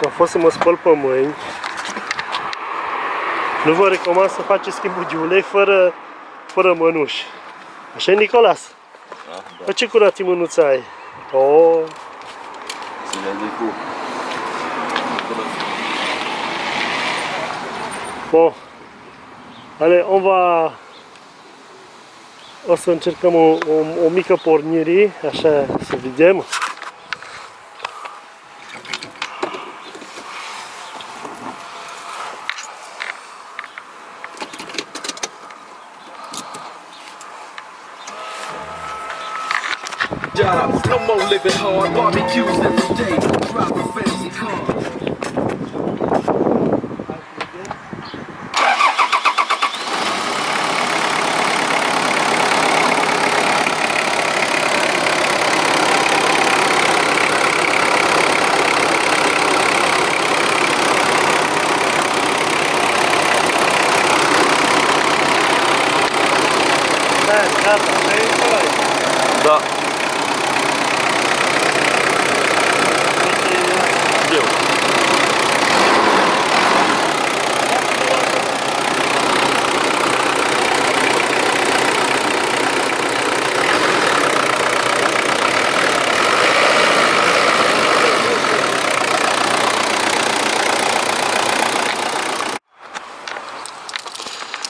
A fost să mă spăl pe mâini. Nu vă recomand să faceți schimbul de ulei fără mănuși. Așa e, Nicolas? Da. Fă ce curat mânuța ai. Oh. Să le de cu. Bun. Ale, o să încercăm o mică pornire, așa să vedem. Jobs, no more living hard, barbecues every day, driving fancy cars. Gata, vei Nicolai. Da. Eu.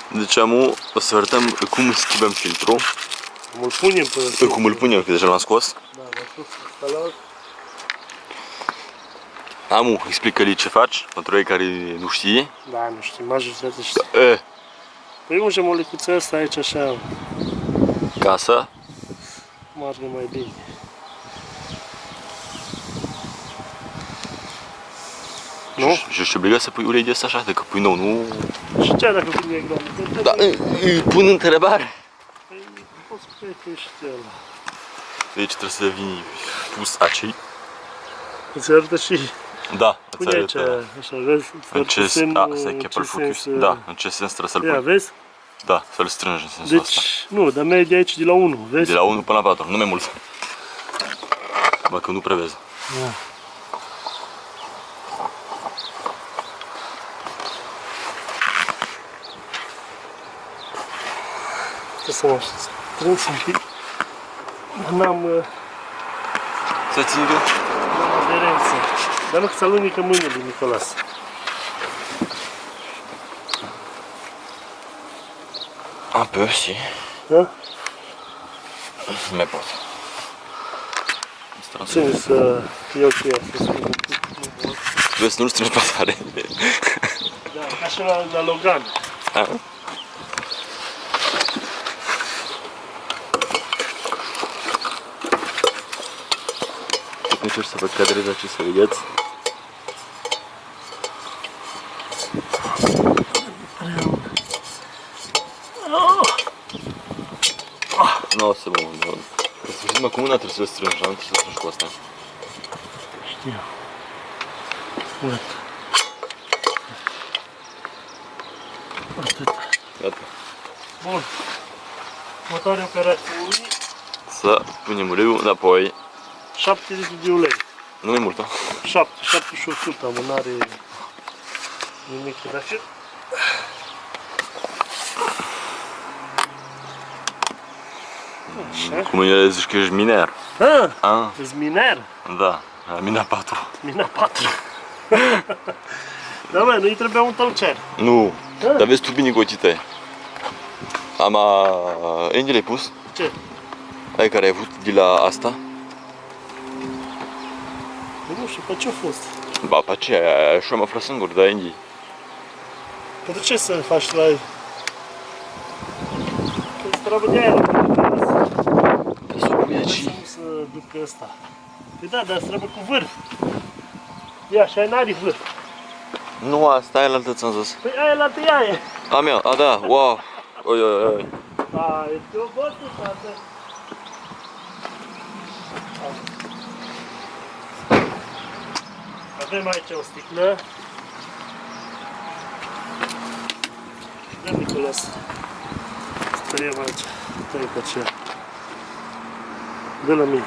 Deci o să arătăm cum schimbăm filtrul. Cum îl punem pe Cum îl punem, că deja l-am scos. Da, l-am pus instalat. Amu, explică-li ce faci, pentru ei care nu știe. Da, nu știu, majoritatea știu. E, Păi ungem o licuță asta aici așa, ca să margă mai bine. Nu? Și ești obligat să pui ulei de asta așa, dacă pui nou, nu... Și ce dacă vine egal? Da, îi pun întrebare. Păi poți să pui și de ăla. Deci trebuie să vii pus acei. Îți arătă și... Da, îți Pune aici, arătă așa, vezi? în ce sens, să chepăl focus. Da, în ce sens trebuie să-l Ia, pui. vezi? Da, să-l strângi în sensul Deci, ăsta. nu, dar merge de aici de la 1, vezi? De la 1 până la 4, nu mai mult. Bă, că nu prea vezi. Da. Trebuie să mă strâns un pic. N-am Să țin tu? aderență. Dar nu că ți alunecă mâinile, Nicolas. Un peu, si. Da? Nu mai pot. Ține să iau cu ea, să spun. Vezi să nu-l strângi pe tare. Da, ca și la Logan. Da? Încerc să văd cadrez acest, să vedeți. Nu o să mă mă. Că să știți, mă, cu mâna trebuie să le strângi, nu trebuie să strângi cu asta. Știu. Uite. Atât. Gata. Bun. Următoarea operațiune, Să punem uleiul înapoi. 7 litri de ulei. Nu mai mult, da? 7 și 100, mă, n-are nimic de așa. Așa. Cum îi zici că ești miner. Ah, Ești miner? da, mina 4. Mina 4. Da, bă, nu-i trebuia un tălcer. Nu, dar vezi tu bine gotite. Unde le-ai pus? Ce? Ai care ai avut de la asta? Nu știu, pe ce-a fost? Ba, pe aceea, așa am aflat singur, dar Andy. Pentru ce să faci la ei? Că-ți treabă de aia. Ca să o pui aici. Nu să ducă ăsta. Păi da, dar îți trebuie cu vârf. Ia, și aia n-are vârf. Nu, asta e la altă ți-am zis. Păi aia la tăia e. A mea, a da, wow. Oi, oi, oi. A, e te obosit, tată. Avem aici o sticlă. Dă, Nicolas. Stăriem aici. Dă-i pe aceea. Dă la mine.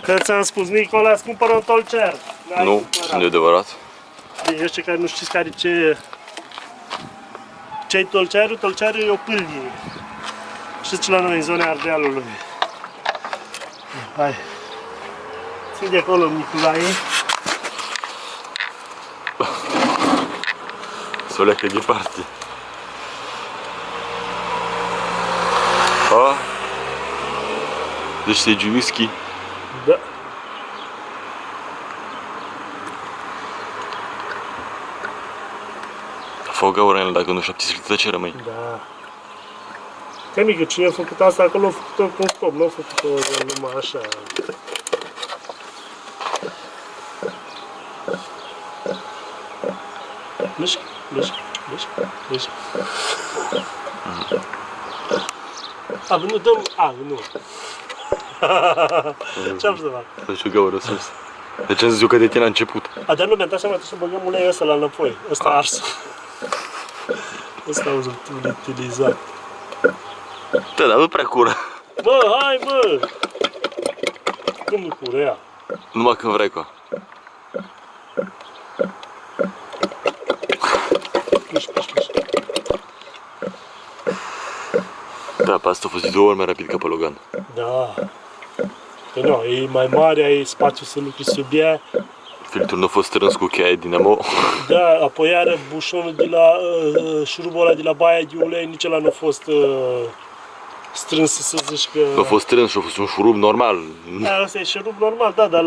Că ți-am spus, Nicola, îți cumpără un tolcer. N-ai Nu, cumpărat. nu e adevărat. Eu știu care nu știți care ce-i tolcerul? Tolcerul e o pâlnie. Știți la noi, în zona Ardealului. Hai. Țin de acolo, Nicolae. Să o leacă departe. A? Deci se whisky. Da. Fă o gaură în el dacă nu 17 ce rămâi. Da. Că mică, cine a făcut asta acolo, a făcut-o cu un scop, nu a făcut-o numai așa. Mișc, mișc, mișc, mișc. A, nu dăm... A, nu. Ce-am să fac? Deci o gaură sus. Deci am zis eu că de tine a început. A, dar nu mi-am dat seama că să băgăm uleiul ăsta la înapoi. Ăsta ars. Ăsta am utilizat. Da, dar nu prea cură. Bă, hai mă! Cum nu cură ea? Numai când vrei cu. Mișc, mișc, mișc. Da, pe asta a fost de 2 ori mai rapid ca pe Logan. Da. Că nu, e mai mare, ai spațiu să lucri sub ea. Filtrul nu a fost strâns cu cheia Dinamo. Da, apoi are bușonul de la șurubul ăla de la baia de ulei, nici ăla nu a fost strâns să zici că... Nu a fost strâns și a fost un șurub normal. Da, ăsta e șurub normal, da, dar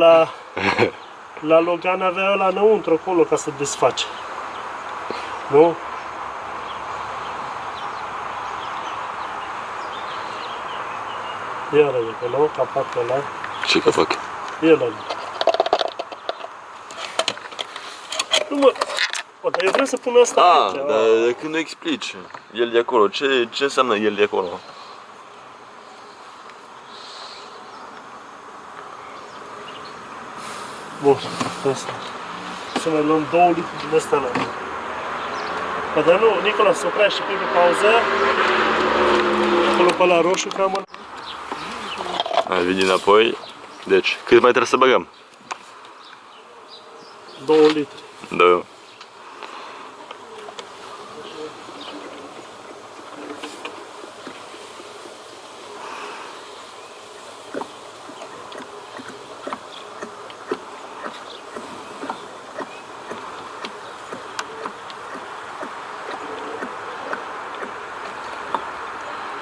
la Logan avea ăla înăuntru acolo ca să desface. Nu? Ia rău acolo, capacul ăla. Ce că fac? Ia ăla. Nu mă... Bă, dar eu vreau să pun asta aici. Dar când nu explici el de acolo, ce înseamnă el de acolo? Bun, asta. Să mai luăm 2 litri din ăsta la... Bă, dar nu, Nicola, să oprea și pe pauză. Acolo pe la roșu, cam... Hai, vine înapoi. Deci, cât mai trebuie să băgăm? 2 litri. Da.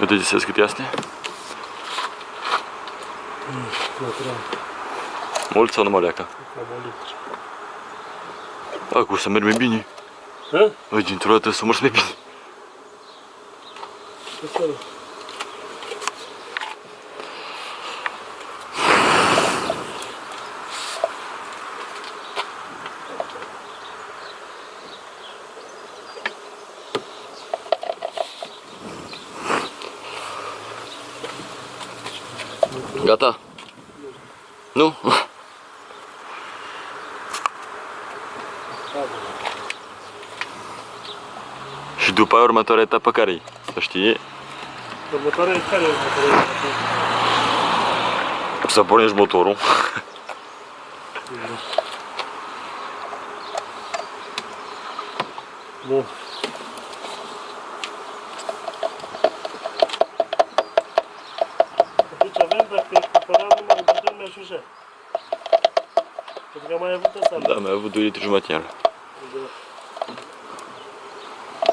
Uite, ce cât e astea? Natural. Mult sau numai leaca? Cam 1 litru. Acum să merg mai bine. Hă? Băi, dintr-o dată să mers mai bine. Ce fel? Gata? Nu? Și după aia următoarea etapă care-i? Să știi? Următoarea e care? Următoarea e Să pornești motorul. Bun. Deci avem, dacă își cumpăram numai un bidon, mi-ajunge. Pentru că am mai avut ăsta. Da, mai avut 2 litri jumătate în el.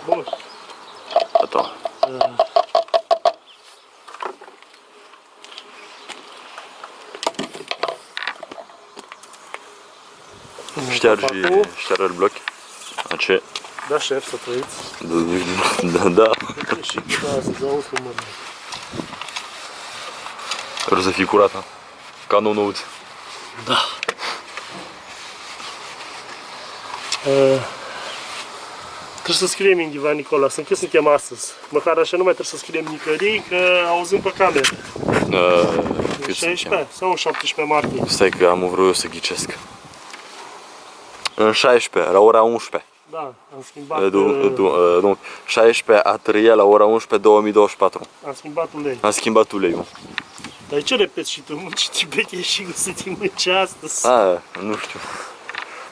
Bun. Gata. Ștergi bloc. Ce? Da, șef, să trăiți. Da. Și da, să-ți auzi cum mă... Vreau să fii curată. Ca nou-nouț. Da. Trebuie să scriem indiva, Nicola, sunt cât suntem astăzi. Măcar așa nu mai trebuie să scriem nicării, că auzim pe cameră. Cât 16 sau 17 martie. Stai că am vrut eu să ghicesc. În 16, la ora 11. Da, am schimbat, Nu, 16 a 3 la ora 11 2024. am schimbat ulei. Am schimbat uleiul. Dar ce repeți și tu? Ce tibet e și să te mânci astăzi? Nu știu.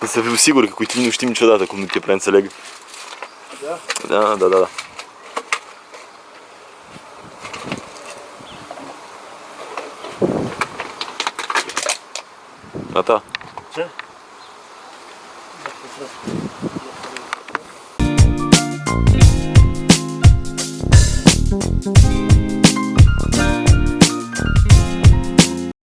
Să fiu sigur că cu tine nu știm niciodată cum nu te prea înțeleg. Da? Da. Gata? Ce? Da,